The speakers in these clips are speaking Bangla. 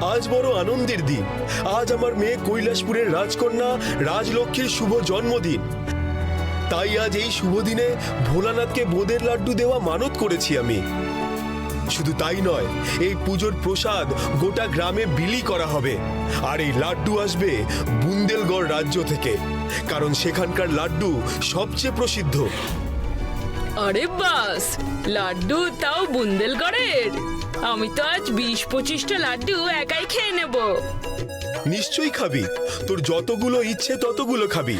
আজ বড় আনন্দের দিন। আজ আমার মেয়ে কৈলাসপুরের রাজকন্যা রাজলক্ষ্মীর শুভ জন্মদিন। তাই আজ এই শুভ দিনে ভোলানাথকে বোঁদের লাড্ডু দেওয়া মানত করেছি আমি। শুধু তাই নয়, এই পুজোর প্রসাদ গোটা গ্রামে বিলি করা হবে। আর এই লাড্ডু আসবে বুন্দেলগড় রাজ্য থেকে, কারণ সেখানকার লাড্ডু সবচেয়ে প্রসিদ্ধ। আরে বাস, লাড্ডু তাও বুন্দেলগড়ের! আমি তো আজ 20-25টা লাড্ডু একাই খেয়ে নেব। নিশ্চয়ই খাবি, তোর যতগুলো ইচ্ছে ততগুলো খাবি।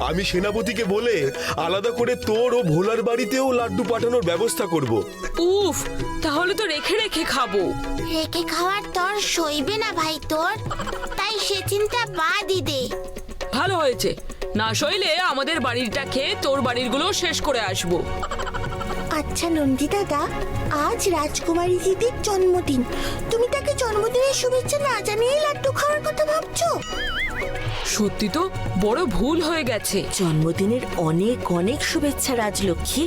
আমি সেনাপতিকে বলে আলাদা করে তোর ও ভোলার বাড়িতেও লাড্ডু পাঠানোর ব্যবস্থা করব। উফ, তাহলে তো রেখে রেখে খাবো। রেখে খাওয়ার তোর সইবে না ভাই তোর, তাই সে চিন্তা বাদই দে। ভালো হয়েছে, না সইলে আমাদের বাড়িটা খেয়ে তোর বাড়িরগুলো শেষ করে আসবো। আচ্ছা নন্দী দাদা, আজ রাজকুমারী দিদির জন্মদিন, তুমি তাকে জন্মদিনের শুভেচ্ছা না জানিয়ে লাড্ডু খাওয়ার কথা ভাবছো? সত্যি তো বড় ভুল হয়ে গেছে। জন্মদিনের অনেক অনেক শুভেচ্ছা রাজলক্ষ্মী।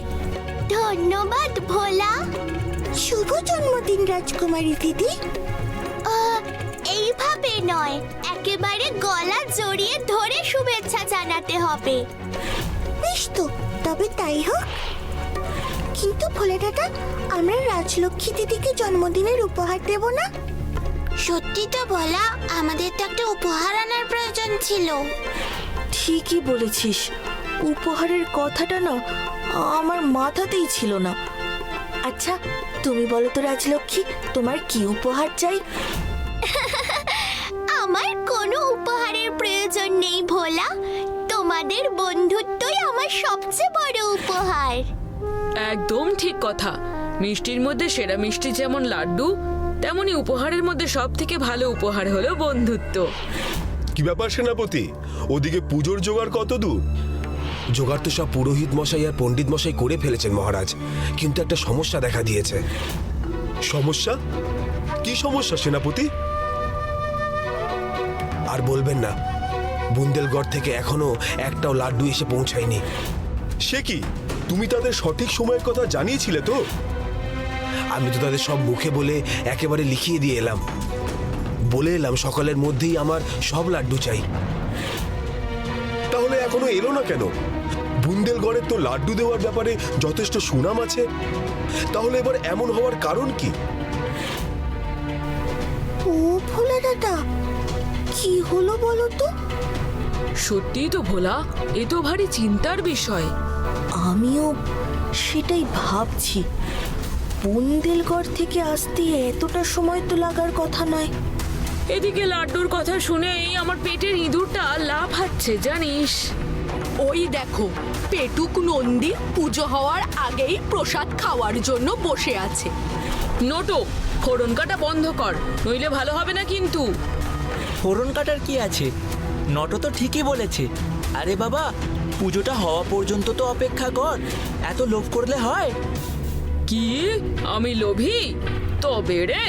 ধন্যবাদ ভোলা। শুভ জন্মদিন রাজকুমারী দিদি। এইভাবে নয়, একেবারে গলা জড়িয়ে ধরে শুভেচ্ছা জানাতে হবে। বেশ তো, তবে তাই হোক। কিন্তু ভোলা দাদা, আমরা রাজলক্ষ্মী দিদিকে জন্মদিনের উপহার দেব না? সত্যি তো ভোলা, আমাদের তো একটা উপহার আনার প্রয়োজন ছিল। ঠিকই বলেছিস, উপহারের কথাটা না আমার মাথাতেই ছিল না। আচ্ছা তুমি বলো তো রাজলক্ষ্মী, তোমার কি উপহার চাই? আমার কোনো উপহারের প্রয়োজন নেই ভোলা, তোমাদের বন্ধুত্বই আমার সবচেয়ে বড় উপহার। একদম ঠিক কথা। মিষ্টির মধ্যে সেরা মিষ্টি যেমন লাড্ডু, তেমনি উপহারের মধ্যে সব থেকে ভালো উপহার হলো বন্ধুত্ব। কি ব্যাপার সেনাপতি, ওদিকে পুজোর জোগাড় কত দূর? জোগাড় তো সব পুরোহিত মশাই আর পণ্ডিত মশাই করে ফেলেছেন মহারাজ, কিন্তু একটা সমস্যা দেখা দিয়েছে। সমস্যা? কি সমস্যা সেনাপতি? আর বলবেন না, বুন্দেলগড় থেকে এখনো একটাও লাড্ডু এসে পৌঁছায়নি। সে কি, তুমি তাদের সঠিক সময়ের কথা জানিয়েছিলে তো? আমি তো তাদের সব মুখে বলে একেবারে লিখিয়ে দিয়ে এলাম। বলে এলাম সকালের মধ্যেই আমার সব লাড্ডু চাই। তাহলে এখনো এলো না কেন? বুন্দেলগড়ের তো লাড্ডু দেওয়ার ব্যাপারে যথেষ্ট সুনাম আছে। তাহলে এবার এমন হওয়ার কারণ কি? ও ভোলা দাদা, কি হলো বলো তো? সত্যিই তো ভোলা, এ তো ভারী চিন্তার বিষয়। আমিও সেটাই ভাবছি, বুন্দেলগড় থেকে আসতে এতটা সময় তো লাগার কথা নয়। এদিকে লাড্ডুর কথা শুনেই আমার পেটের ইঁদুরটা লাফাচ্ছে জানিস। ওই দেখো, পেটুক নন্দী পুজো হওয়ার আগেই প্রসাদ খাওয়ার জন্য বসে আছে। নোটো, ফোড়ন কাটা বন্ধ কর, নইলে ভালো হবে না কিন্তু। ফোড়ন কাটার কি আছে? নটো তো ঠিকই বলেছে। আরে বাবা, পুজোটা হওয়া পর্যন্ত তো অপেক্ষা কর, এত লোভ করলে হয়? কি আমি লোভী? তবে রে,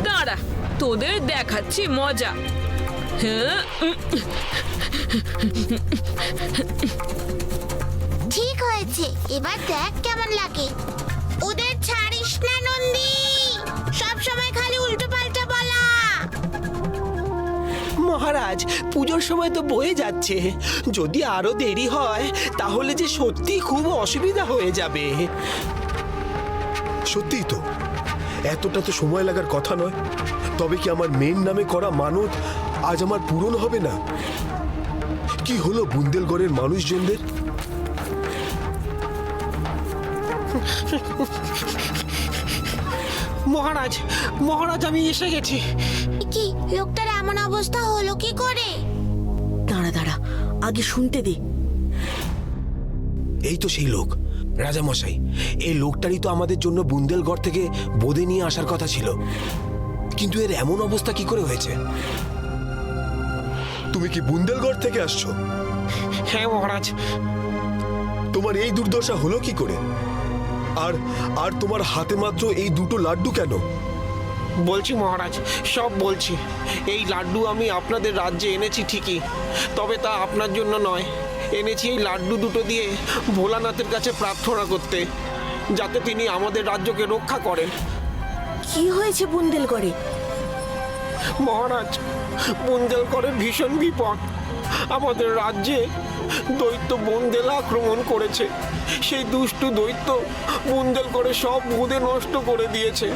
দাঁড়া, তোদের দেখাচ্ছি মজা। হ্যাঁ, ঠিক হয়েছে, এবার দেখ কেমন লাগে। ওদের ছাড়িস না নন্দী, সব সময় খালি উল্টো পাল্টা বলা। মহারাজ, পুজোর সময় তো বয়ে যাচ্ছে, যদি আরো দেরি হয় তাহলে যে সত্যি খুব অসুবিধা হয়ে যাবে। সত্যিই তো, এতটা তো সময় লাগার কথা নয়। তবে কি আমার মেয়ের নামে করা মানত আজ আমার পূরণ হবে না? কি হলো বুন্দেলগড়ের মানুষজনদের? মহারাজ, মহারাজ, আমি এসে গেছি। কি লোকটার এমন অবস্থা হলো কি করে? দাঁড়া দাঁড়া, আগে শুনতে দে। এই তো সেই লোক, রাজামশাই। এই লোকটারই তো আমাদের জন্য বুন্দেলগড় থেকে বোঁদে নিয়ে আসার কথা ছিল, কিন্তু এর এমন অবস্থা কি করে হয়েছে? তুমি কি বুন্দেলগড় থেকে আসছো? হ্যাঁ মহারাজ। তোমার এই দুর্দশা হলো কি করে? আর আর তোমার হাতে মাত্র এই দুটো লাড্ডু কেন? বলছি মহারাজ, সব বলছি। এই লাড্ডু আমি আপনাদের রাজ্যে এনেছি ঠিকই, তবে তা আপনার জন্য নয়। এনেছি এই লাড্ডু দুটো দিয়ে ভোলানাথের কাছে প্রার্থনা করতে, যাতে তিনি আমাদের রাজ্যকে রক্ষা করেন। কি হয়েছে বুন্দেলগড়ে? মহারাজ, বুন্দেলগড়ের ভীষণ বিপদ। আমাদের রাজ্যে দৈত্য বুন্দেল আক্রমণ করেছে। সেই দুষ্টু দৈত্য বুন্দেলগড়ে সব বোঁদে নষ্ট করে দিয়েছে।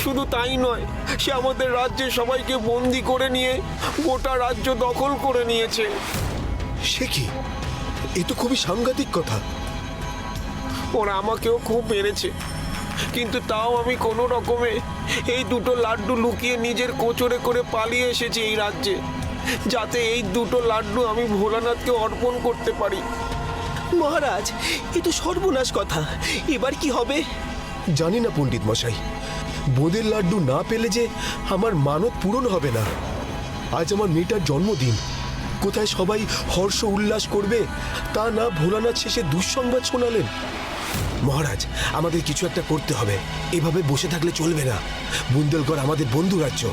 শুধু তাই নয়, সে আমাদের রাজ্যে সবাইকে বন্দি করে নিয়ে গোটা রাজ্য দখল করে নিয়েছে। সে কি? এ তো খুবই সাংঘাতিক কথা। ওরা আমাকেও খুব মেরেছে, কিন্তু তাও আমি কোনো রকমে এই দুটো লাড্ডু লুকিয়ে নিজের কোচরে করে পালিয়ে এসেছি এই রাজ্যে, যাতে এই দুটো লাড্ডু আমি ভোলানাথকে অর্পণ করতে পারি। মহারাজ, এ তো সর্বনাশ কথা। এবার কি হবে? জানি না পণ্ডিত মশাই, বোঁদের লাড্ডু না পেলে যে আমার মানত পূরণ হবে না। আজ আমার মেয়েটার জন্মদিন, কোথায় সবাই হর্ষ উল্লাস করবে তা না ভোলানাথ শেষে দুঃসংবাদ শোনালেন। মহারাজ, আমাদের কিছু একটা করতে হবে। এভাবে বসে থাকলে চলবে না। বুন্দেলগড় আমাদের বন্ধু রাজ্য।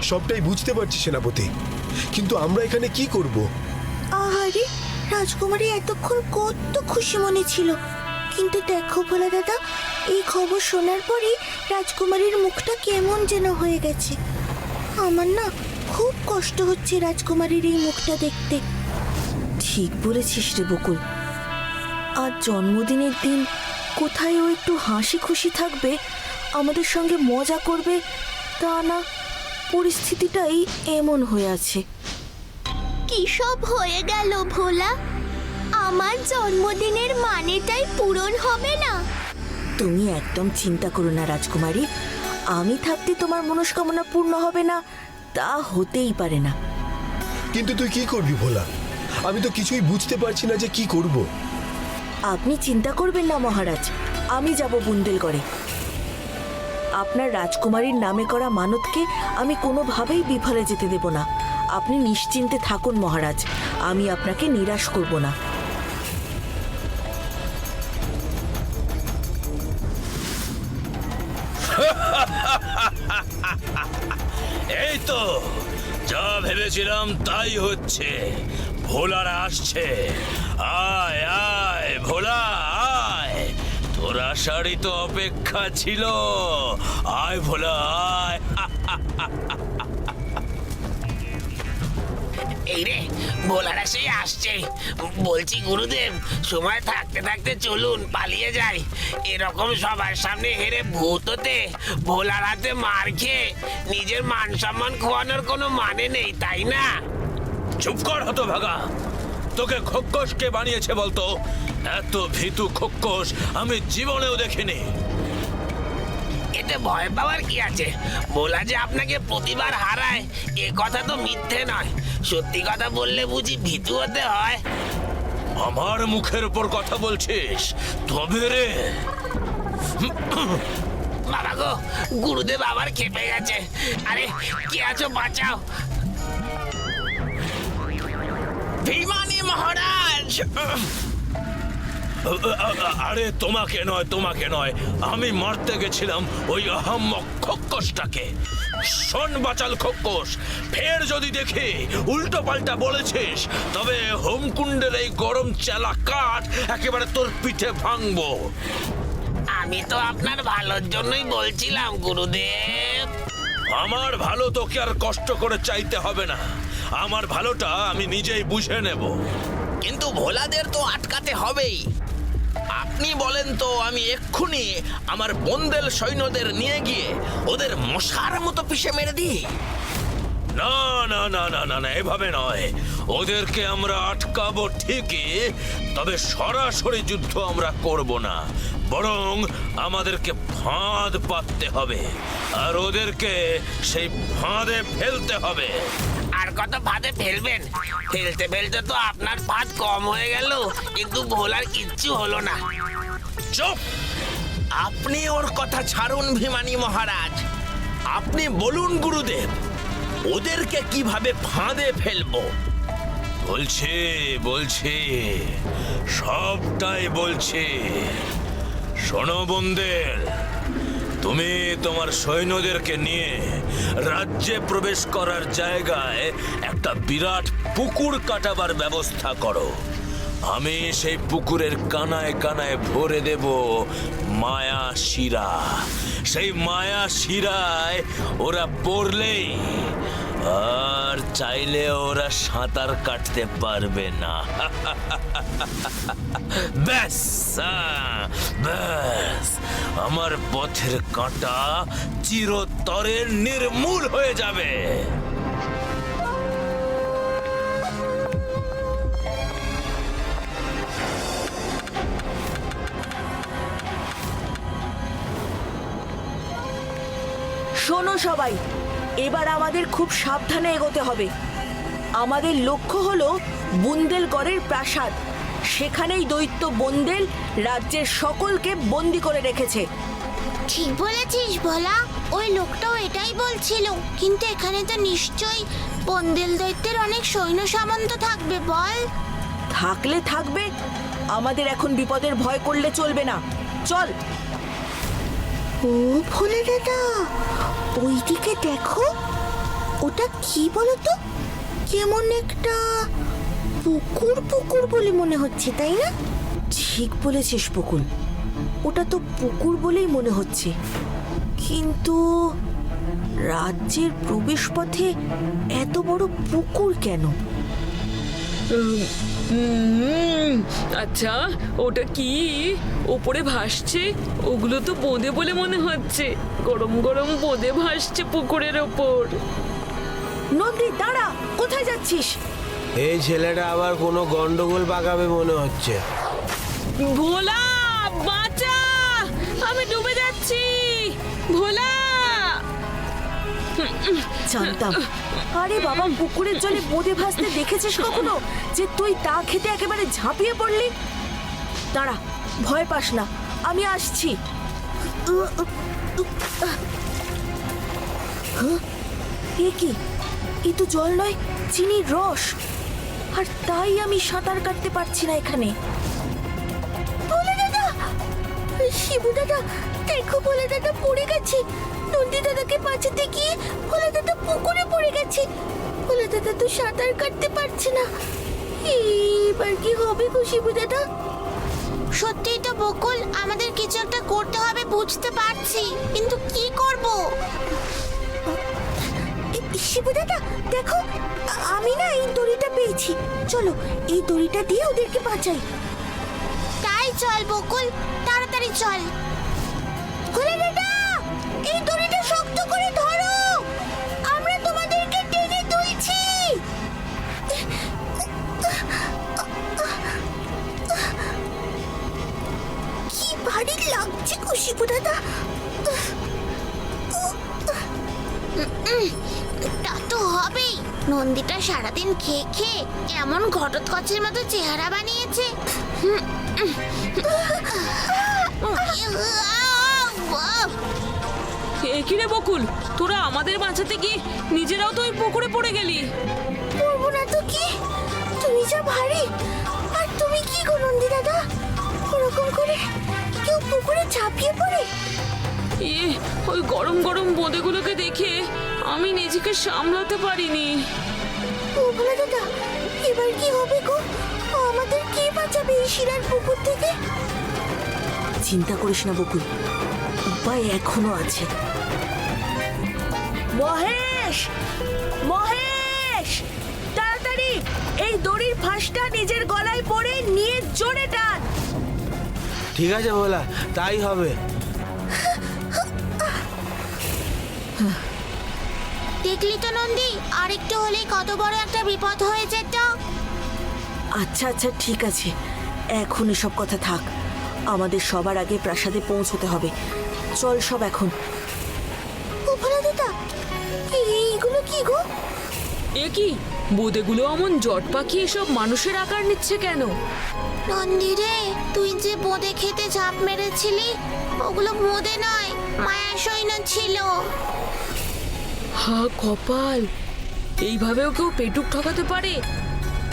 সবটাই বুঝতে পারছি সেনাপতি, কিন্তু আমরা এখানে কি করব? আহারে, রাজকুমারী এতক্ষণ কত খুশি মনে ছিল, কিন্তু দেখো ভোলা দাদা, এই খবর শোনার পরই রাজকুমারীর মুখটা কেমন যেন হয়ে গেছে। আমার না খুব কষ্ট হচ্ছে রাজকুমারীর এই মুখটা দেখতে। ঠিক বলেছিস রে বকুল। আজ জন্মদিনের দিন, কোথায় ও একটু হাসি খুশি থাকবে, আমাদের সঙ্গে মজা করবে, তা না, পরিস্থিতিটাই এমন হয়ে আছে। কি সব হয়ে গেল ভোলা? আমার জন্মদিনের মানেটাই পূরণ হবে না। তুমি একদম চিন্তা করো না রাজকুমারী, আমি থাকতে তোমার মনস্কামনা পূর্ণ হবে না তা হতেই পারে না। কিন্তু তুই কি করবি ভোলা? আমি তো কিছুই বুঝতে পারছি না যে কি করব। আপনি চিন্তা করবেন না মহারাজ, আমি যাব বুন্দেলগড়ে। আপনার রাজকুমারীর নামে করা মানতকে আমি কোনোভাবেই বিফলে যেতে দেব না। আপনি নিশ্চিন্তে থাকুন মহারাজ, আমি আপনাকে নিরাশ করব না। এই তো যা ভেবেছিলাম তাই হচ্ছে। ভোলারা আসছে। আয় আয় ভোলা আয়, তোর আসারই তো অপেক্ষা ছিল। আয় ভোলা আয়। এই রে, ভোলারা সেই আসছে। বলছি গুরুদেব, সময় থাকতে থাকতে চলুন পালিয়ে যাই। এরকম সবার সামনে হেরে ভূত হতে, ভোলার হাতে মার খেয়ে নিজের মান সম্মান খোয়ানোর কোনো মানে নেই, তাই না? চুপ কর হতভাগা। তোকে খোক্কস কে বানিয়েছে বলতো? এত ভীতু খোক্কস আমি জীবনেও দেখিনি। এতে ভয় পাওয়ার কি আছে? ভোলা যে আপনাকে প্রতিবার হারায় এ কথা তো মিথ্যে নয়। সত্যি কথা বললে বুঝি ভীতু হতে হয়? আমার মুখের উপর কথা বলছিস? তবে রে বাবা গো, গুরুদেব আবার খেপে গেছে। আরে কে আছো, বাঁচাও। ভিমানি মহারাজ! আরে তোমাকে নয়, তোমাকে নয়, আমি মারতে গেছিলাম ওই আহাম্মক খোক্কসটাকে। শোন বাচাল খোক্কস, ফের যদি দেখি উল্টো পাল্টা বলেছিস, তবে হোমকুণ্ডের এই গরম চেলা কাঠ একেবারে তোর পিঠে ভাঙবো। আমি তো আপনার ভালোর জন্যই বলছিলাম গুরুদেব। আমার ভালো তোকে আর কষ্ট করে চাইতে হবে না। আমার ভালোটা আমি নিজেই বুঝে নেব। কিন্তু ভোলাদের তো আটকাতে হবেই। আপনি বলেন তো, আমি এক্ষুনি আমার বন্দেল সৈন্যদের নিয়ে গিয়ে ওদের মশার মতো পিষে মেরে দিই? না না না না না না, এভাবে নয়। ওদেরকে আমরা আটকাবো ঠিকই, তবে সরাসরি যুদ্ধ আমরা করব না, বরং আমাদেরকে ফাঁদ পাততে হবে আর ওদেরকে সেই ফাঁদে ফেলতে হবে। আর কত ফাঁদে ফেলবেন? ফেলতে ফেলতে তো আপনার ফাঁদ কম হয়ে গেল, কিন্তু ভোলার কিচ্ছু হলো না। চুপ! আপনি ওর কথা ছাড়ুন ভিমানি মহারাজ। আপনি বলুন গুরুদেব, ওদেরকে কিভাবে ফাঁদে ফেলবো? বলছি বলছি, সবটাই বলছি। শোনো বন্দেল, তুমি তোমার সৈন্যদেরকে নিয়ে রাজ্যে প্রবেশ করার জায়গায় একটা বিরাট পুকুর কাটাবার ব্যবস্থা করো। আমি সেই পুকুরের কানায় কানায় ভরে দেব মায়া শিরা। সেই মায়া শিরায় ওরা পড়লেই আর চাইলে ওরা সাঁতার কাটতে পারবে না। ব্যাস, ব্যাস, আমার পথের কাঁটা চিরতরে নির্মূল হয়ে যাবে। শোনো সবাই, এবার আমাদের খুব সাবধানে এগোতে হবে। আমাদের লক্ষ্য হলো বুন্দেলগড়ের প্রাসাদ। সেখানেই দৈত্য বন্দেল রাজ্যের সকলকে বন্দি করে রেখেছে। ঠিক বলেছিস ভোলা, ওই লোকটাও এটাই বলছিল। কিন্তু এখানে তো নিশ্চয়ই বন্দেল দৈত্যের অনেক সৈন্য সামন্ত থাকবে। বল। থাকলে থাকবে, আমাদের এখন বিপদের ভয় করলে চলবে না। চল। ও ভোলে দাদা, ওইদিকে দেখো, ওটা কি বলতো? কেমন একটা পুকুর পুকুর বলে মনে হচ্ছে, তাই না? ঠিক বলেছিস বকুল, ওটা তো পুকুর বলেই মনে হচ্ছে। কিন্তু রাজ্যের প্রবেশপথে এত বড় পুকুর কেন? আচ্ছা, ওটা কি ওপরে ভাসছে? ওগুলো তো বোঁদে বলে মনে হচ্ছে। গরম গরম বোঁদে ভাসছে পুকুরের ওপর। নন্দী দাঁড়া, কোথায় যাচ্ছিস? এই ছেলেটা আবার কোনো গন্ডগোল পাকাবে মনে হচ্ছে। ভোলা বাঁচা, আমি ডুবে যাচ্ছি। ভোলা। জানতাম। আরে বাবা, পুকুরের জলে বোঁদে ভাসতে দেখেছিস কখনো যে তুই তা খেতে একেবারে ঝাঁপিয়ে পড়লি? দাঁড়া, ভয় পাস না, আমি আসছি। এ কি? এ তো জল নয়, চিনির রস। আর তাই আমি সাঁতার কাটতে পারছি না এখানে। ভোলে দাদা, শিবু দাদা, দেখো ভোলে দাদা পড়ে গেছে। নন্দী দাদাকে বাঁচাতে গিয়ে ভোলে দাদা পুকুরে পড়ে গেছে। ভোলে দাদা তো সাঁতার কাটতে পারছে না। এবার কি হবে গো শিবু দাদা? সত্যিই তো বকুল, আমাদের কিছু একটা করতে হবে বুঝতে পারছি, কিন্তু কি করব? শিবু দাদা দেখো, আমি না এই দড়িটা পেয়েছি। চলো এই দড়িটা দিয়ে ওদেরকে বাঁচাই। তাই চল বকুল, তাড়াতাড়ি চল। ভোলে দাদা, এই দড়িটা শক্ত করে ধরো, আমরা তোমাদেরকে টেনে তুলছি। কি ভারী লাগছে গো শিবু দাদা। তা তো হবেই, নন্দীটা সারাদিন খেয়ে খেয়ে এমন ঘটোৎকচের মতো চেহারা বানিয়েছে। এ কি রে বকুল, তোরা আমাদের বাঁচাতে গিয়ে নিজেরাও তো ওই পুকুরে পড়ে গেলি। পড়বো না তো কি, তুমি যা ভারী। আর তুমি কি গো নন্দী দাদা, ওরকম করে কেউ পুকুরে ঝাঁপিয়ে পড়ে? ওই গরম গরম বোঁদেগুলোকে দেখে আমি নিজেকে সামলাতে পারিনি। ও ভোলা দাদা, এবার কি হবে গো? আমাদের কে বাঁচাবে এই শিরার পুকুর থেকে? চিন্তা করিস না বকুল, উপায় এখনো আছে। মহেশ, মহেশ, তাড়াতাড়ি এই দড়ির ফাঁসটা নিজের গলায় পরে নিয়ে জোরে টান। ঠিক আছে ভোলা, তাই হবে। দেখলি তো নন্দী, আরেকটু হলেই কত বড় একটা বিপদ হয়ে যেত। আচ্ছা আচ্ছা, ঠিক আছে, এখন এসব কথা থাক। আমাদের সবার আগে প্রাসাদে পৌঁছতে হবে। চল সব এখন। ও ভোলা দাদা, এইগুলো কি গো? এ কি, বোঁদেগুলো অমন জট পাখি এসব মানুষের আকার নিচ্ছে কেন? নন্দী রে, তুই যে বোঁদে খেতে ঝাঁপ মেরেছিলি, ওগুলো বোঁদে নয়, মায়া সৈন্য ছিল। হা কপাল, এইভাবেও কেউ পেটুক ঠকাতে পারে?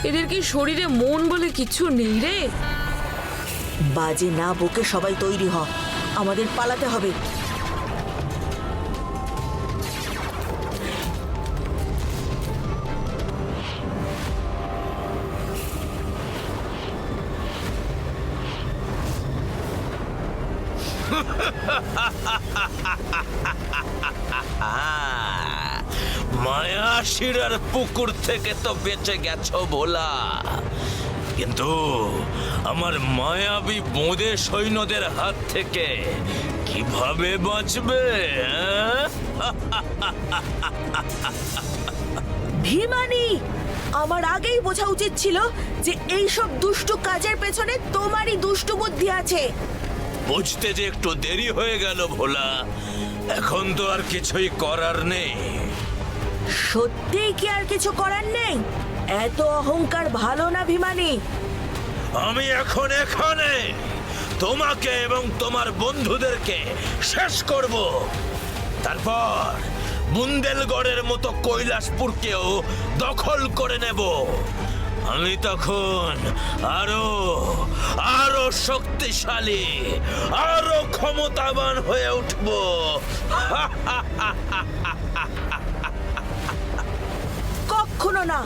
এদের কি শরীরে মন বলে কিছু নেই রে? বাজে না বকে সবাই তৈরি হ, আমাদের পালাতে হবে। মায়া শিরার পুকুর থেকে তো বেঁচে গেছো ভোলা, কিন্তু আমার মায়াবী বোঁদে সৈন্যদের হাত থেকে কিভাবে বাঁচবে? ভীমানি, আমার আগেই বোঝা উচিত ছিল যে এই সব দুষ্টু কাজের পেছনে তোমারই দুষ্টু বুদ্ধি আছে। বুঝতে যে একটু দেরি হয়ে গেল ভোলা, এখন তো আর কিছুই করার নেই। সত্যিই কি আর কিছু করার নেই? এত অহংকার ভালো না ভীমানি। আমি এখন এখানে তোমাকে এবং তোমার বন্ধুদেরকে শেষ করব, তারপর বুন্দেলগড়ের মতো কৈলাসপুরকেও দখল করে নেব। আমি তখন আরো আরো শক্তিশালী, আরো ক্ষমতাবান হয়ে উঠব। কখনো না,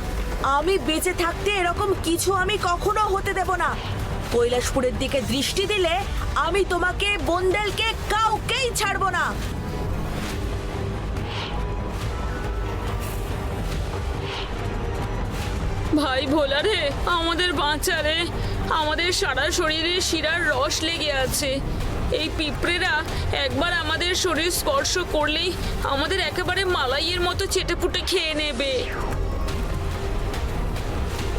আমি বেঁচে থাকতে এরকম কিছু আমি কখনো হতে দেব না। কৈলাসপুরের দিকে দৃষ্টি দিলে আমি তোমাকে, বন্দেলকে, কাউকেই ছাড়বো না। ভাই ভোলা রে, আমাদের বাঁচা রে, আমাদের সারা শরীরে শিরার রস লেগে আছে। এই পিঁপড়েরা একবার আমাদের শরীর স্পর্শ করলেই আমাদের একেবারে মালাইয়ের মতো চেটেপুটে খেয়ে নেবে।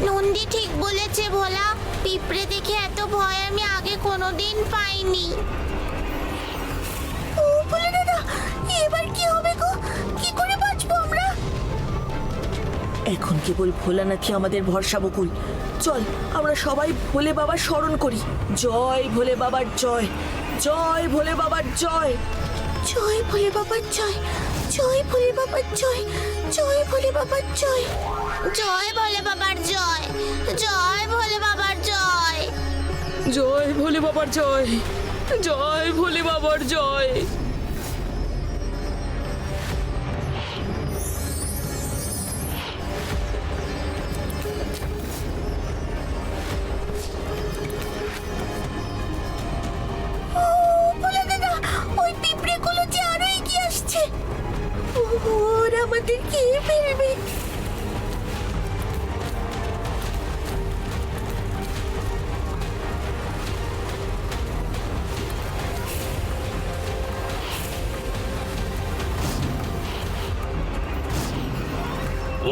নন্দী ঠিক বলেছে ভোলা, পিঁপড়ে দেখে এত ভয় আমি আগে কোনোদিন পাইনি। ও ভোলা দাদা, এবার কি হবে গো? কি করে বাঁচবো আমরা? এখন কেবল ভোলানাথই আমাদের ভরসা বকুল। চল আমরা সবাই ভোলে বাবার স্মরণ করি। জয় ভোলে বাবার জয়, জয় ভোলে বাবার জয়, জয় ভোলে বাবার জয়, জয় ভোলে বাবার জয়, জয় ভোলে বাবার জয়, জয় ভোলে বাবার জয়, জয় ভোলে বাবার জয়। জয় ভোলে বাবার জয়, জয় ভোলে বাবার জয়। ওই পিঁপড়েগুলো যে আরো এগিয়ে আসছে, ওরা আমাদের খেয়ে ফেলবে।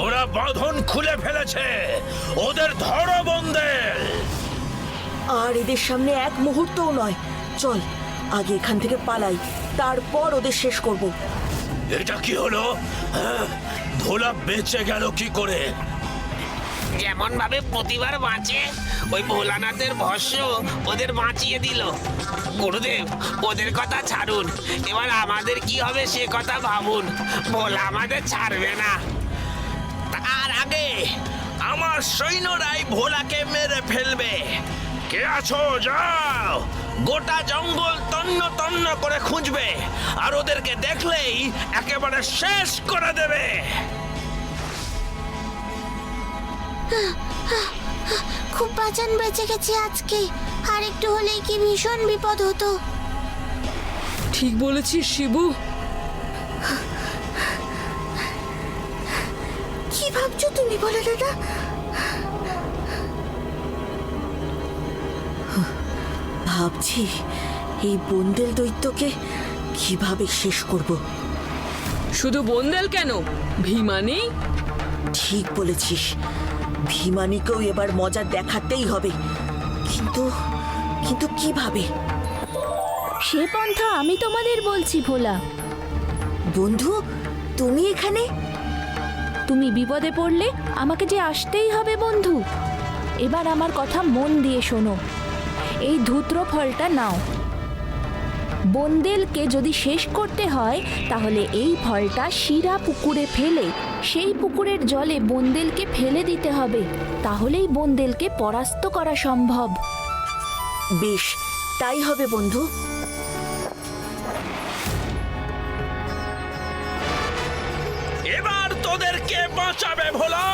ওরা বাঁধন খুলে ফেলেছে, ওদের ধরো বন্দেল। আর এদের সামনে এক মুহূর্তও নয়। চল আগে এখান থেকে পালাই, তারপর ওদের শেষ করব। এটা কি হলো? হ্যাঁ, ভোলা বেঁচে গেল কি করে? যেমন ভাবে প্রতিবার বাঁচে, ওই ভোলানাথের ভস্য ওদের বাঁচিয়ে দিল। গুরুদেব, ওদের কথা ছাড়ুন, এবার আমাদের কি হবে সে কথা ভাবুন। ভোলা আমাদের ছাড়বে না। তার আগে আমার সৈন্যরাই ভোলাকে মেরে ফেলবে। কে আছো? যাও, গোটা জঙ্গল তন্ন তন্ন করে খুঁজবে, আর ওদেরকে দেখলেই একেবারে শেষ করে দেবে। খুব বাঁচান বেঁচে গেছি আজকে, আর একটু হলেই কি ভীষণ বিপদ হতো। ঠিক বলেছিস শিবু। কি ভাবছো তুমি বলো দাদা? ভাবছি এই বন্দেল দৈত্যকে কিভাবে শেষ করব। শুধু বন্দেল কেন, ভীমানি? ঠিক বলেছিস, ভীমানিকেও এবার মজা দেখাতেই হবে। কিন্তু কিন্তু কিভাবে? সে পন্থা আমি তোমাদের বলছি ভোলা। বন্ধু, তুমি এখানে? তুমি বিপদে পড়লে আমাকে যে আসতেই হবে বন্ধু। এবার আমার কথা মন দিয়ে শোনো, এই ধূত্র ফলটা নাও। বন্দেলকে যদি শেষ করতে হয় তাহলে এই ফলটা শিরা পুকুরে ফেলে সেই পুকুরের জলে বন্দেলকে ফেলে দিতে হবে, তাহলেই বন্দেলকে পরাস্ত করা সম্ভব। বেশ, তাই হবে বন্ধু। এবার তোদেরকে বাঁচাবে ভোলা।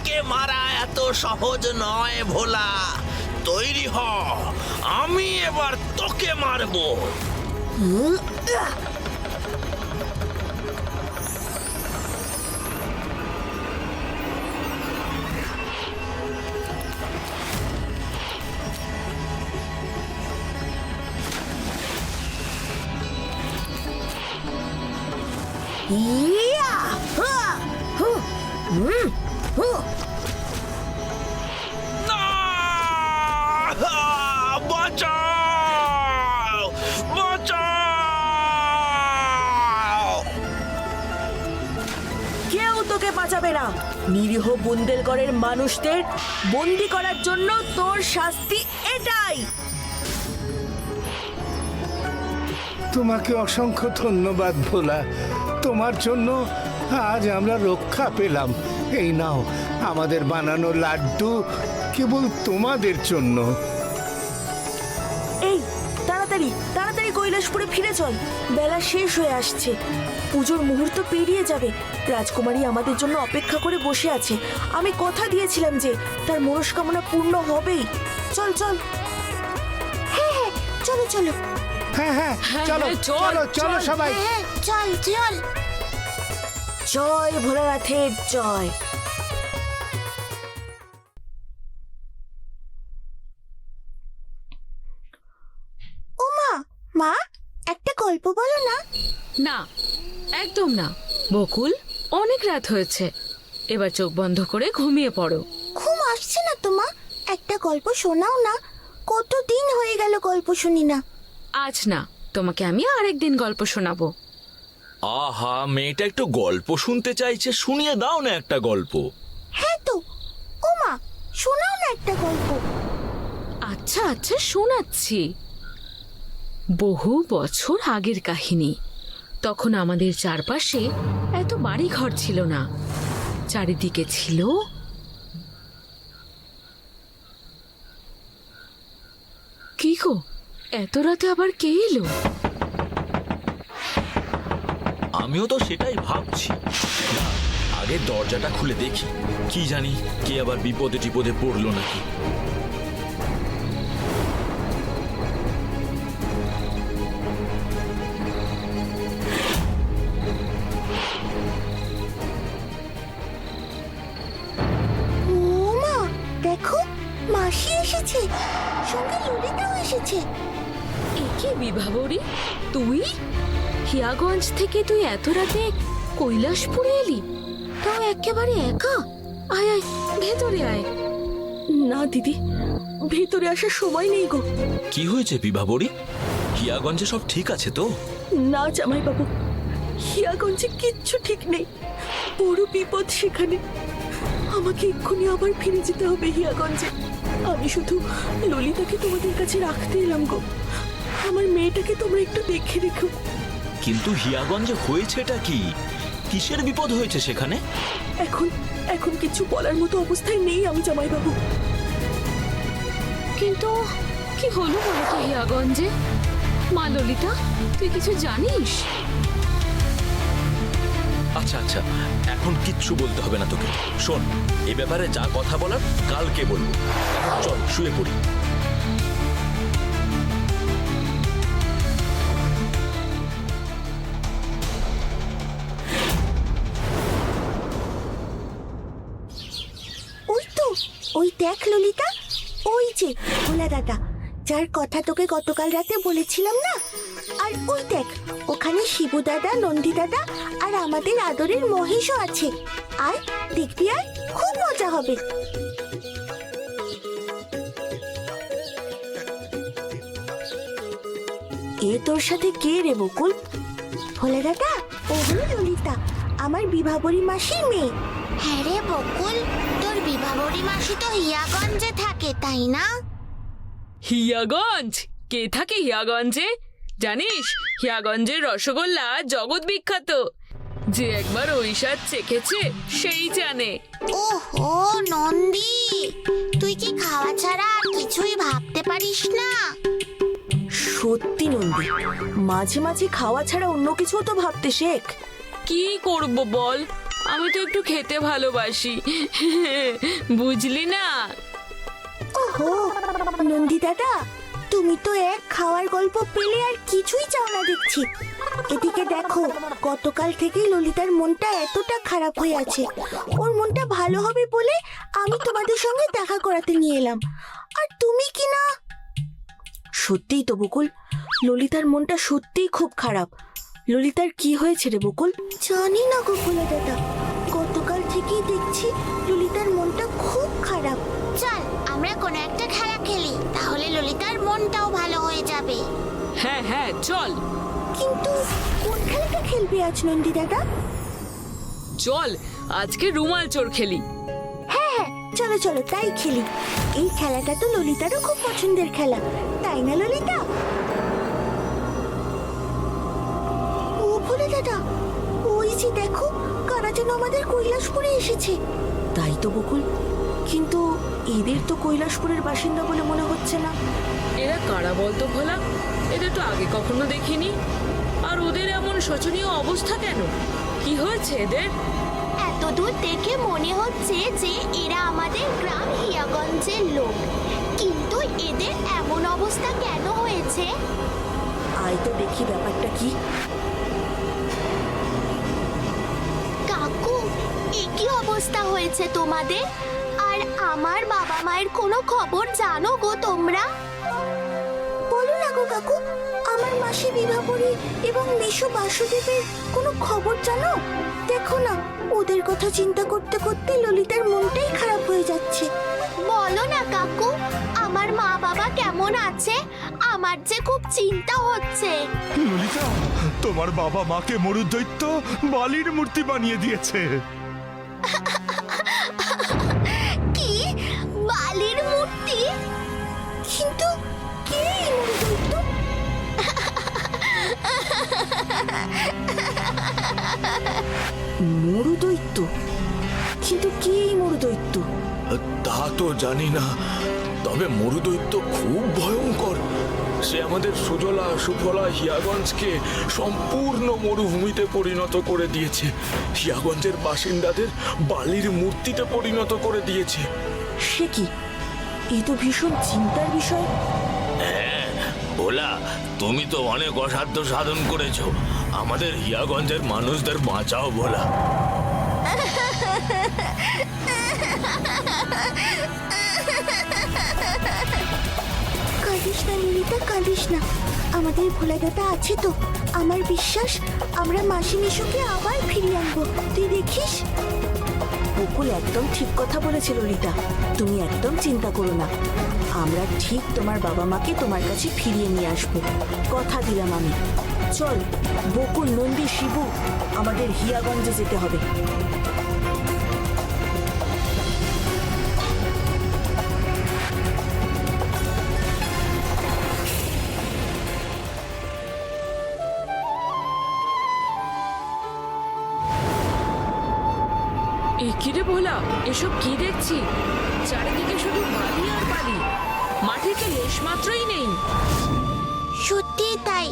তোকে মারা এত সহজ নয় ভোলা। তৈরি হ, আমি এবার তোকে মারবো। ইয়া! হা! হু! হুম! হু! না! বাঁচাও! বাঁচাও! কেউ তোকে বাঁচাবে না। নিরীহ বুন্দেলগড়ের মানুষদের বন্দি করার জন্য তোর শাস্তি এটাই। তোমাকে অসংখ্য ধন্যবাদ ভোলা। তোমার জন্য আজ আমরা রক্ষা পেলাম। এই নাও আমাদের বানানো লাড্ডু, কেবল তোমাদের জন্য। এই তাড়াতাড়ি তাড়াতাড়ি কৈলাসপুরে ফিরে চল, বেলা শেষ হয়ে আসছে। পুজোর মুহূর্ত পেরিয়ে যাবে। রাজকুমারী আমাদের জন্য অপেক্ষা করে বসে আছে। আমি কথা দিয়েছিলাম যে তার মনস্কামনা পূর্ণ হবেই। চল চল। হ্যাঁ হ্যাঁ, চলো চলো। হ্যাঁ হ্যাঁ, চলো চলো চলো সবাই। হ্যাঁ চল চল। জয় ভোলানাথের জয়। ওমা, মা একটা গল্প বলো না। না, একদম না বকুল, অনেক রাত হয়েছে, এবার চোখ বন্ধ করে ঘুমিয়ে পড়ো। ঘুম আসছে না তো মা, একটা গল্প শোনাও না। কতদিন হয়ে গেল গল্প শুনি না। আজ না, তোমাকে আমি আরেকদিন গল্প শোনাবো। আহা, মেয়েটা একটু গল্প শুনতে চাইছে, শুনিয়ে দাও না একটা গল্প। হ্যাঁ তো, ওমা শোনাও না একটা গল্প। আচ্ছা আচ্ছা, শোনাচ্ছি। বহু বছর আগের কাহিনী। তখন আমাদের চারপাশে এত বাড়ি ঘর ছিল না, চারিদিকে ছিল কি গো, এত রাতে আবার কে এলো? আমিও তো সেটাই ভাবছি। না, আগে দরজাটা খুলে দেখি, কি জানি কে আবার বিপদে টিপদে পড়লো নাকি। ওমা দেখো, মাসি এসেছে, সঙ্গে ললিতাও এসেছে। একে বিভাবরী, তুই হিয়াগঞ্জ থেকে তুই এত রাতে কৈলাসপুরে এলি, তাও একেবারে একা? আয় আয়, ভেতরে আয়। না দিদি, ভেতরে আসার সময় নেই গো। কি হয়েছে বিভাবরী? হিয়াগঞ্জে সব ঠিক আছে তো? না জামাই বাবু, হিয়াগঞ্জে কিচ্ছু ঠিক নেই। বড় বিপদ সেখানে। আমাকে এক্ষুনি আবার ফিরে যেতে হবে হিয়াগঞ্জে। আমি শুধু ললিতাকে তোমাদের কাছে রাখতে এলাম গো। আমার মেয়েটাকে তোমরা একটু দেখে রেখো। কিন্তু হিয়াগঞ্জে হয়েছেটা কি? কিসের বিপদ হয়েছে সেখানে? এখন এখন কিছু বলার মতো অবস্থায় নেই আমি জামাই বাবু। কিন্তু কি হলো বলো তো হিয়াগঞ্জে? মা ললিতা, তুই কিছু জানিস? আচ্ছা আচ্ছা, এখন কিচ্ছু বলতে হবে না তোকে। শোন, এ ব্যাপারে যা কথা বলার কালকে বলবো। এখন চল শুয়ে পড়ি। ওই তো, ওই দেখ ললিতা, ওই যে ভোলা দাদা, যার কথা তোকে গতকাল রাতে বলেছিলাম না। আর ওই দেখ, ওখানে শিবু দাদা, নন্দী দাদা আর আমাদের আদরের মহেশও আছে। আয় দেখবি, আয়, খুব মজা হবে। এ তোর সাথে কে রে বকুল? ভোলা দাদা, ও হলো ললিতা, আমার বিভাবরী মাসির মেয়ে। হ্যাঁ রে বকুল, তোর বিভাবরী মাসি তো হিয়াগঞ্জে থাকে, তাই না? হিয়াগঞ্জ? কে থাকে হিয়াগঞ্জে? জানিস, হিয়াগঞ্জের রসগোল্লা জগৎ বিখ্যাত। যে একবার ওই স্বাদ চেখেছে সেই জানে। ওহো নন্দী, তুই কি খাওয়া ছাড়া আর কিছুই ভাবতে পারিস না? সত্যি নন্দী, মাঝে মাঝে খাওয়া ছাড়া অন্য কিছু তো ভাবতে শেখ। কি করব বল, আমি তো একটু খেতে ভালোবাসি, বুঝলি না? ওহো নন্দী দাদা, তুমি তো এক খাওয়ার গল্প পেলে আর কিছুই চাও না দেখছি। এদিকে দেখো, গতকাল থেকেই ললিতার মনটা এতটা খারাপ হয়ে আছে। ওর মনটা ভালো হবে বলে আমি তোমাদের সঙ্গে দেখা করাতে নিয়ে এলাম, আর তুমি কি না। সত্যিই তো বকুল, ললিতার মনটা সত্যিই খুব খারাপ। ললিতার কি হয়েছে রে বকুল? জানি না গো ভোলা দাদা, গতকাল থেকেই দেখছি ললিতার মনটা খুব খারাপ। চল আমরা কোনো একটা খেলা খেলি, তাহলে ললিতার মনটাও ভালো হয়ে যাবে। হ্যাঁ হ্যাঁ চল। কিন্তু কোন খেলাটা খেলবে আজ নন্দী দাদা? চল আজকে রুমাল চোর খেলি। হ্যাঁ হ্যাঁ চলো চলো তাই খেলি। এই খেলাটা তো ললিতারও খুব পছন্দের খেলা, তাই না ললিতা? ও ভোলা দাদা, ওই যে দেখো, কারা যেন আমাদের কৈলাসপুরে এসেছে। তাই তো বকুল, কিন্তু এদের তো কৈলাসপুরের বাসিন্দা বলে মনে হচ্ছে না। এরা কারা বলতো ভোলা? এদের তো আগে কখনো দেখিনি। আর ওদের এমন শোচনীয় অবস্থা কেন? কি হয়েছে এদের? এত দূর দেখে মনে হচ্ছে যে এরা আমাদের গ্রাম হিয়াগঞ্জের লোক, কিন্তু এদের এমন অবস্থা কেন হয়েছে? আয় তো দেখি ব্যাপারটা কি। কাকু, এ কি অবস্থা হয়েছে তোমাদের? আর আমার বাবা মায়ের কোনো খবর জানো গো তোমরা? বলো না গো কাকু, আমার মাসি বিভাবরী এবং মেশো বাসুদেবের কোনো খবর জানো? দেখো না, ওদের কথা চিন্তা করতে করতে ললিতার মনটাই খারাপ হয়ে যাচ্ছে। বলো না কাকু, আমার মা বাবা কেমন আছে? আমার যে খুব চিন্তা হচ্ছে। ললিতা, তোমার বাবা মাকে মরুদৈত্য বালির মূর্তি বানিয়ে দিয়েছে। কি বালির মূর্তি? কিন্তু কে এই মরুদৈত্য? মরুদৈত্য? কিন্তু কে এই মরুদৈত্য? তা তো জানি না, তবে মরুদৈত্য খুব ভয়ঙ্কর। সে আমাদের সুজলা সুফলা হিয়াগঞ্জকে সম্পূর্ণ মরুভূমিতে পরিণত করে দিয়েছে। হিয়াগঞ্জের বাসিন্দাদের বালির মূর্তিতে পরিণত করে দিয়েছে। সে কি? এ তো ভীষণ চিন্তার বিষয়। ভোলা, তুমি তো অনেক অসাধ্য সাধন করেছো। আমাদের হিয়াগঞ্জের মানুষদের বাঁচাও ভোলা। কাঁদিস না ললিতা, কাঁদিস না। আমাদের ভোলা দাদা আছে তো। আমার বিশ্বাস আমরা মাসি মিশুকে আবার ফিরিয়ে আনবো, তুই দেখিস। বকুল একদম ঠিক কথা বলেছে ললিতা, তুমি একদম চিন্তা করো না। আমরা ঠিক তোমার বাবা মাকে তোমার কাছে ফিরিয়ে নিয়ে আসবো, কথা দিলাম আমি। চল বকুল, নন্দী, শিবু, আমাদের হিয়াগঞ্জে যেতে হবে। এ কি রে ভোলা, এসব কি দেখছি? চারিদিকে শুধু বালি আর বালি, মাটিতে লেশ মাত্রই নেই। সত্যি তাই।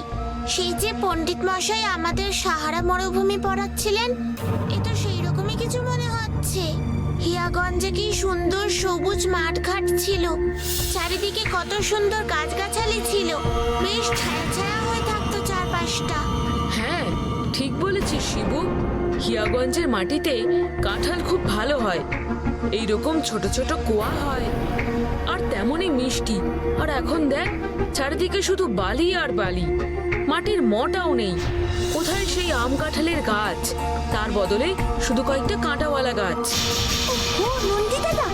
সেই যে পণ্ডিত মশাই আমাদের সাহারা মরুভূমি পড়াচ্ছিলেন, এ তো সেই রকমই কিছু মনে হচ্ছে। হিয়াগঞ্জে কি সুন্দর সবুজ মাঠঘাট ছিল, চারিদিকে কত সুন্দর গাছগাছালি ছিল, বেশ ছায়া ছায়া হয়ে থাকতো চারপাশটা। হ্যাঁ ঠিক বলেছিস শিবু, হিয়াগঞ্জের মাটিতে কাঁঠাল খুব ভালো হয়, এইরকম ছোট ছোট কোয়া হয়, আর তেমনই মিষ্টি। আর এখন দেখ, চারিদিকে শুধু বালি আর বালি, মাটির মটাও নেই। কোথায় সেই আম কাঁঠালের গাছ? তার বদলে শুধু কয়েকটা কাঁটাওয়ালা গাছ। ও নন্দী দাদা,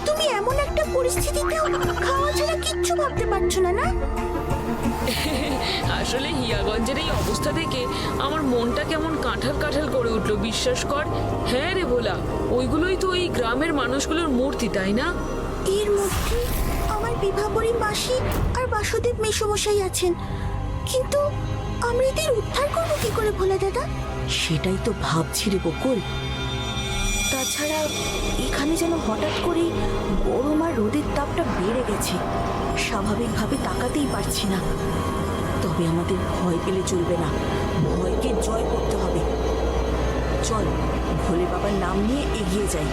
তুমি এমন একটা পরিস্থিতিতেও খাওয়া ছাড়া কিচ্ছু ভাবতে পারছো না, না? আসলে হিয়াগঞ্জের এই অবস্থা থেকে আমার মনটা কেমন কাঁঠাল কাঁঠাল করে উঠলো, বিশ্বাস কর। হ্যাঁ রে ভোলা, ওইগুলোই তো এই গ্রামের মানুষগুলোর মূর্তি, তাই না? এর মধ্যে আমার বিভাবরী মাসি আর বাসুদেব মেশোমশাই আছেন, কিন্তু আমরা এদের উদ্ধার করবো কি করে ভোলা দাদা? সেটাই তো ভাবছি রে বকুল। তাছাড়া এখানে যেন হঠাৎ করেই গরম আর রোদের তাপটা বেড়ে গেছে, স্বাভাবিকভাবে তাকাতেই পারছি না। তবে আমাদের ভয় পেলে চলবে না, ভয়কে জয় করতে হবে। চল ভোলে বাবার নাম নিয়ে এগিয়ে যাই।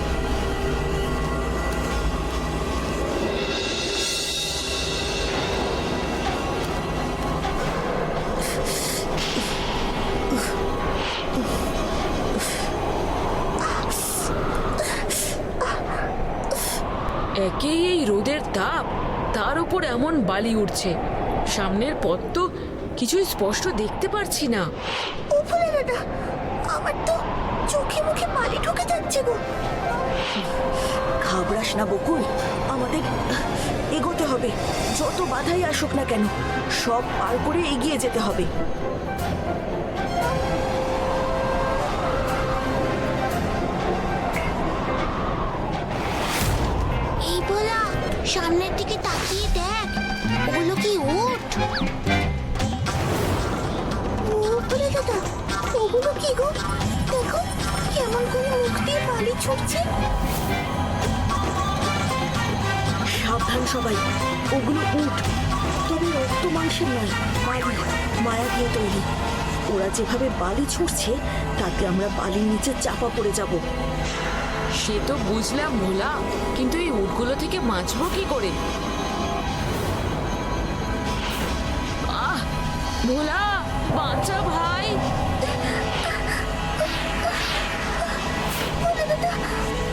একেই এই রোদের তাপ, তার উপর এমন বালি উঠছে, সামনের পথ তো কিছুই স্পষ্ট দেখতে পারছি না। ও ভোলে দাদা, আমার তো চোখে মুখে বালি ঢুকে যাচ্ছে গো। ঘাবড়াস না বকুল, আমাদের এগোতে হবে। যত বাধাই আসুক না কেন, সব পার করে এগিয়ে যেতে হবে। এই ভোলা, সামনের দিকে তাকিয়ে দেখ, ওগুলো কি উট? ও ভোলে দাদা, ওগুলো কি গো? দেখো কেমন করে মুখ দিয়ে বালি ছুটছে। সাবধান সবাই, ওগুলো উট, তবে রক্ত মাংসের নয়, বালি মায়া দিয়ে তৈরি। ওরা যেভাবে বালি ছুটছে তাতে আমরা বালির নিচে চাপা পড়ে যাব। সে তো বুঝলাম ভোলা, কিন্তু এই উটগুলো থেকে বাঁচবো কি করে? আহ ভোলা, বাঁচা ভাই। ভোলে দাদা,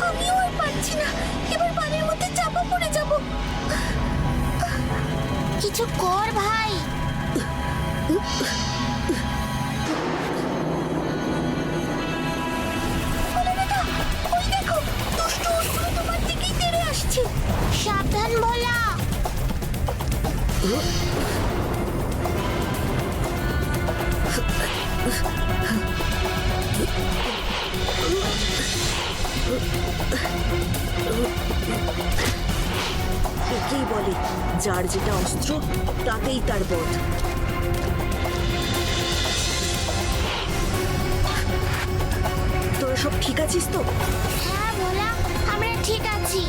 আমিও আর পারছি না, এবার বালির মধ্যে চাপা পড়ে যাব। কিছু কর ভাই। ভোলে দাদা, ওই দেখো, দুষ্ট উটগুলো তোমার দিকেই তেড়ে আসছে। সাবধান ভোলা। একেই বলে যার যেটা অস্ত্র তাতেই তার বধ। তোরা সব ঠিক আছিস তো? হ্যাঁ ভোলা, আমরা ঠিক আছি।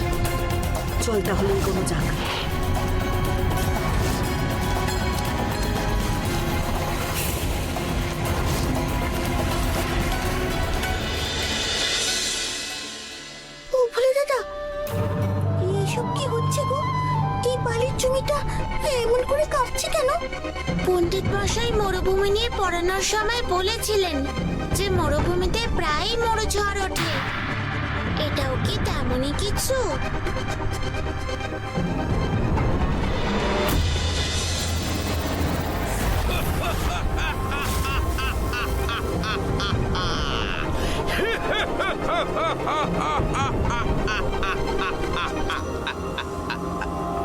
চল তাহলে এগোনো যাক। ও ভোলে দাদা, এইসব কি হচ্ছে গো? এই বালির জমিটা এমন করে কাঁপছে কেন? পণ্ডিত মশাই মরুভূমি নিয়ে পড়ানোর সময় বলেছিলেন যে মরুভূমিতে প্রায়ই মরুঝড় ওঠে। এটাও কি তেমনই কিছু?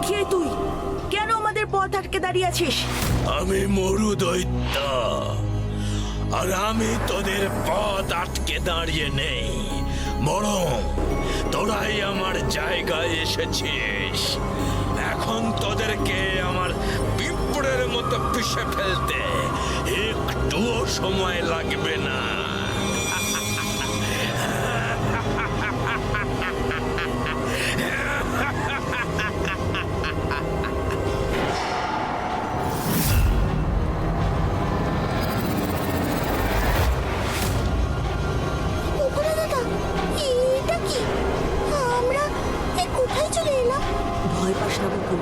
কে তুই? কেন আমাদের পথ আটকে দাঁড়িয়ে আছিস? আমি মরু দৈত্য, আর আমি তোদের পথ আটকে দাঁড়িয়ে নেই, বরং তোরাই আমার জায়গায় এসেছিস। এখন তোদেরকে আমার পিঁপড়ের মতো পিষে ফেলতে একটুও সময় লাগবে না। ও ভোলে দাদা, এটা কি? আমরা কোথায় চলে এলাম? ভয় পাস না বকুল,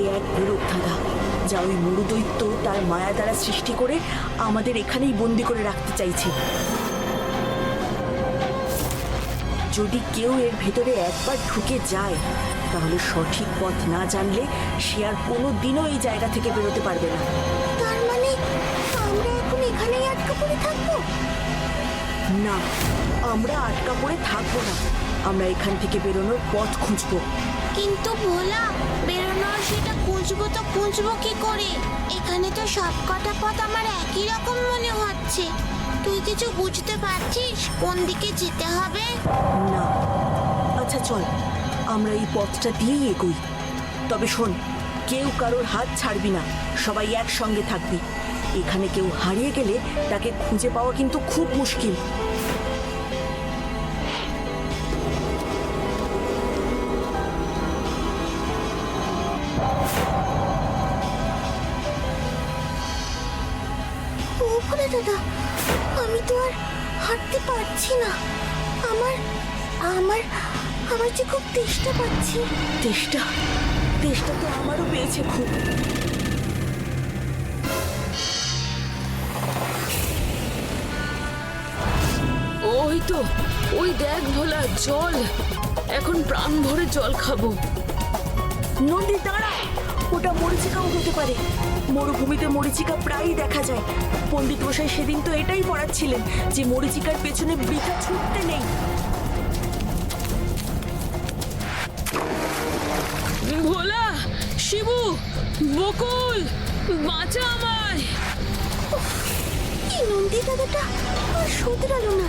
এ এক বিরূপ ধাঁধা যা ওই মরুদৈত্য তার মায়া দ্বারা সৃষ্টি করে আমাদের এখানেই বন্দি করে রাখতে চাইছে। যদি কেউ এর ভেতরে একবার ঢুকে যায় তাহলে সঠিক পথ না জানলে সে আর কোনো দিনও এই জায়গা থেকে বেরোতে পারবে না। তার মানে আমরা এখন এখানেই আটকা পড়ে থাকবো? না, আমরা আটকা পড়ে থাকবো না, আমরা এখান থেকে বেরোনোর পথ খুঁজবো। কিন্তু ভোলা, বেরোনোর সেটা খুঁজবো কি করে? এখানে তো সব কটা পথ আমার একই রকম মনে হচ্ছে। তুই কিছু বুঝতে পারছিস কোন দিকে যেতে হবে? না। আচ্ছা চল, আমরা এই পথটা দিয়েই এগোই। তবে শোন, কেউ কারোর হাত ছাড়বি না, সবাই একসঙ্গে থাকবি। এখানে কেউ হারিয়ে গেলে তাকে খুঁজে পাওয়া কিন্তু খুব মুশকিল। ও ভোলে দাদা, আমি তো আর হাঁটতে পারছি না। আমার আমার আমার যে খুব তেষ্টা পাচ্ছে। তেষ্টা তেষ্টা তো আমারও পেয়েছে খুব। ওই তো, ওই দেখ ভোলা, জল। এখন প্রাণ ভরে জল খাবো। নন্দী দাঁড়া, ওটা মরিচিকাও হতে পারে। মরুভূমিতে মরিচিকা প্রায়ই দেখা যায়। পণ্ডিত মশাই সেদিন তো এটাই পড়াচ্ছিলেন যে মরিচিকার পেছনে বৃথা ছুটতে নেই। ভোলা, শিবু, বকুল, বাঁচা আমায়। এই নন্দী দাদাটা আর শুধরালো না।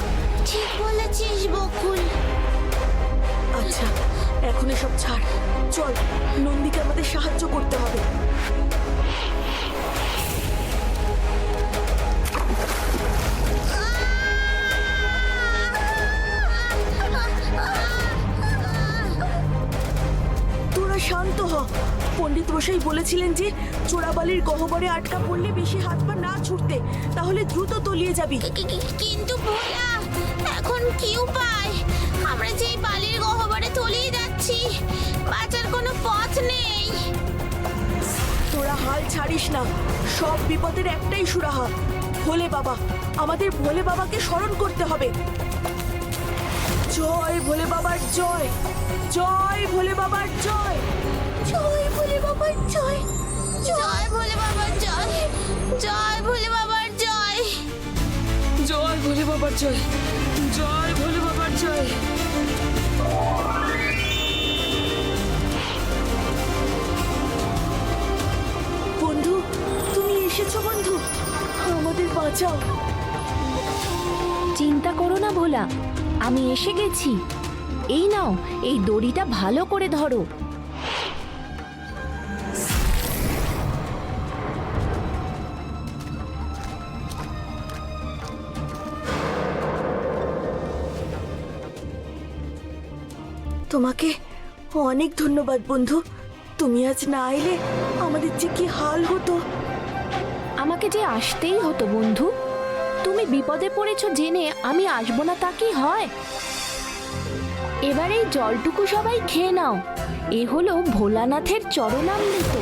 ঠিক বলেছিস বকুল। আচ্ছা, এখন এসব ছাড়, চল নন্দীকে আমাদের সাহায্য করতে হবে। তোরা শান্ত হ। পণ্ডিত মশাই বলেছিলেন যে চোরাবালির গহ্বরে আটকা পড়লে বেশি হাত পা না ছুটতে, তাহলে দ্রুত তলিয়ে যাবি। কিন্তু ভোলা, এখন কি উপায়? আমরা যে বালির গহ্বরে তলিয়ে যাচ্ছি, বাঁচার কোনো পথ নেই। তোরা হাল ছাড়িস না, সব বিপদের একটাই সুরাহা, ভোলে বাবা। আমাদের ভোলে বাবাকে স্মরণ করতে হবে। জয় ভোলে বাবার জয়, জয় ভোলে বাবার জয়, জয় ভোলে বাবার জয়, জয় ভোলে বাবার জয়, জয় ভোলে বাবার জয়, জয় ভোলে বাবার জয়, জয় ভোলে বাবার জয়। বন্ধু, তুমি এসেছো বন্ধু, আমাদের বাঁচাও। চিন্তা করো না ভোলা, আমি এসে গেছি। এই নাও, এই দড়িটা ভালো করে ধরো। তোমাকে অনেক ধন্যবাদ বন্ধু। তুমি আজ না এলে আমাদের যে কি হাল হতো। আমাকে যে আসতেই হতো বন্ধু। তুমি বিপদে পড়েছো জেনে আমি আসবো না তা কি হয়? এবার এই জলটুকু সবাই খেয়ে নাও। এ হলো ভোলানাথের চরণামৃত।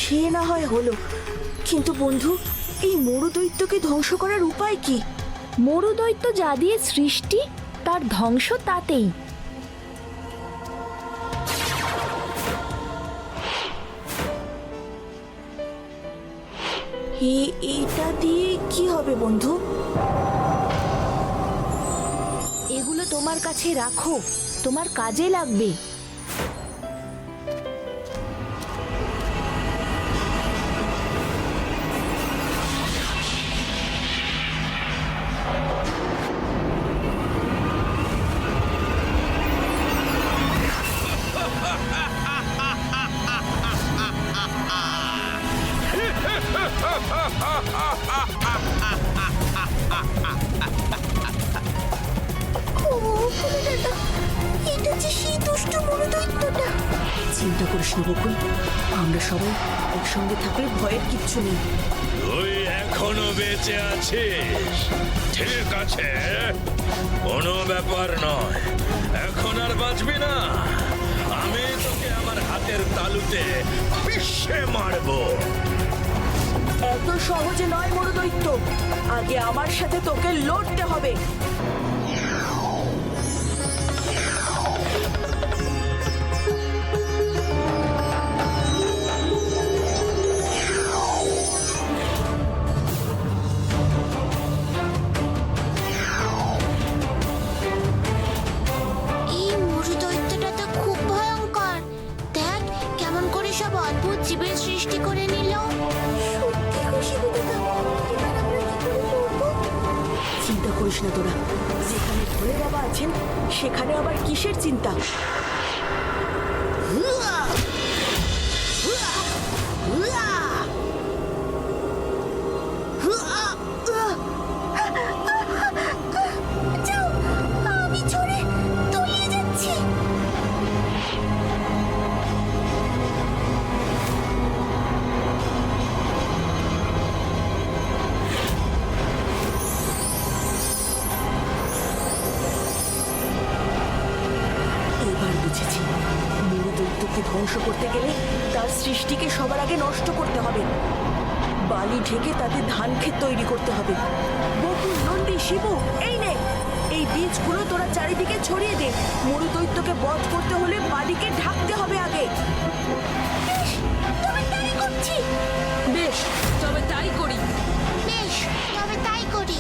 সে না হয় হলো, কিন্তু বন্ধু, এই মরুদৈত্যকে ধ্বংস করার উপায় কি? মরুদৈত্য যা দিয়ে সৃষ্টি, তার ধ্বংস তাতেই। এটা দিয়ে কি হবে বন্ধু? এগুলো তোমার কাছে রাখো, তোমার কাজে লাগবে। এটা যে সেই দুষ্ট মরুদৈত্যটা। চিন্তা করিস না বকুল, আমরা সবাই একসঙ্গে থাকলে ভয়ের কিচ্ছু নেই। তুই এখনো বেঁচে আছিস, ঠিক আছে, কোনো ব্যাপার নয়। এখন আর বাঁচবি না, আমি তোকে আমার হাতের তালুতে পিষে মারবো। এত সহজে নয় মরুদৈত্য, আগে আমার সাথে তোকে লড়তে হবে। এই মরুদৈত্যটা তো খুব ভয়ঙ্কর। দেখ কেমন করে সব অদ্ভুত জীবের সৃষ্টি করে নিল। সত্যি খুশি দাদা, এবার আমরা কি করে লড়বো? চিন্তা করিস না তোরা, যেখানে ভোলে বাবা আছেন সেখানে আবার কিসের চিন্তা? তাকে ধ্বংস করতে গেলে তার সৃষ্টিকে সবার আগে নষ্ট করতে হবে। বালি ঢেকে তাতে ধান ক্ষেত তৈরি করতে হবে। বকুল, নন্দী, শিবু, এই নে, এই বীজগুলো তোরা চারিদিকে ছড়িয়ে দে। মরু দৈত্যকে বধ করতে হলে বালিকে ঢাকতে হবে আগে। তবে তাই করছি। বেশ, তবে তাই করি। বেশ, তবে তাই করি।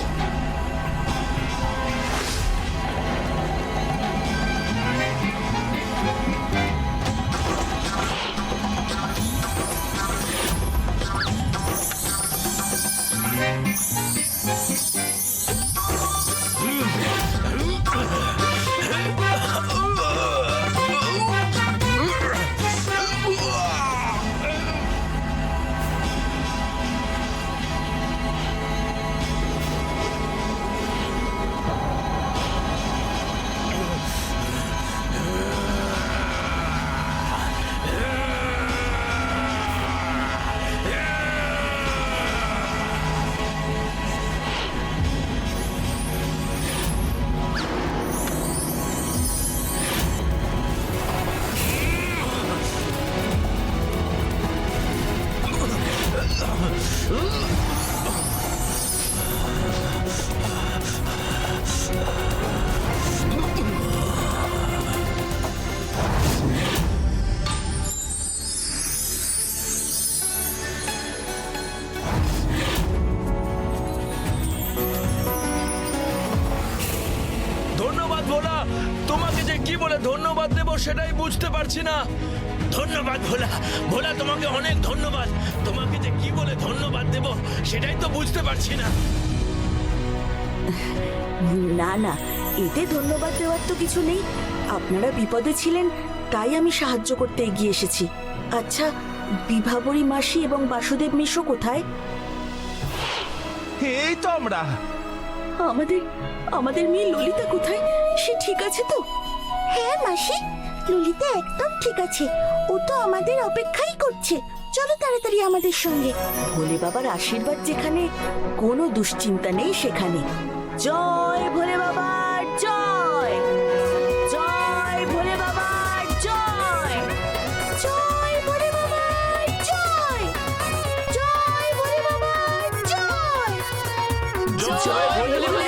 ধন্যবাদ ভোলা, তোমাকে যে কি বলে ধন্যবাদ দেব সেটাই বুঝতে পারছি না। ধন্যবাদ ভোলা। ভোলা, তোমাকে অনেক ধন্যবাদ। তোমাকে যে কি বলে ধন্যবাদ দেব সেটাই তো বুঝতে পারছি না। না না, এতে ধন্যবাদ দেওয়ার তো কিছু নেই। আপনারা বিপদে ছিলেন তাই আমি সাহায্য করতে এগিয়ে এসেছি। আচ্ছা, বিভাবরী মাসি এবং বাসুদেব মিশ্র কোথায়? এই তো আমরা। আমাদের আমাদের মেয়ে ললিতা কোথায়? সে ঠিক আছে তো? হ্যাঁ মাসি, ললিতা একদম ঠিক আছে। ও তো আমাদের অপেক্ষাই করছে। চলো তাড়াতাড়ি আমাদের সঙ্গে। ভোলে বাবার আশীর্বাদ যেখানে, কোনো দুশ্চিন্তা নেই সেখানে। জয় ভোলে বাবার জয়, জয় ভোলে বাবার জয়, জয় ভোলে বাবার জয়, জয় ভোলে বাবার জয়, জয় ভোলে বাবার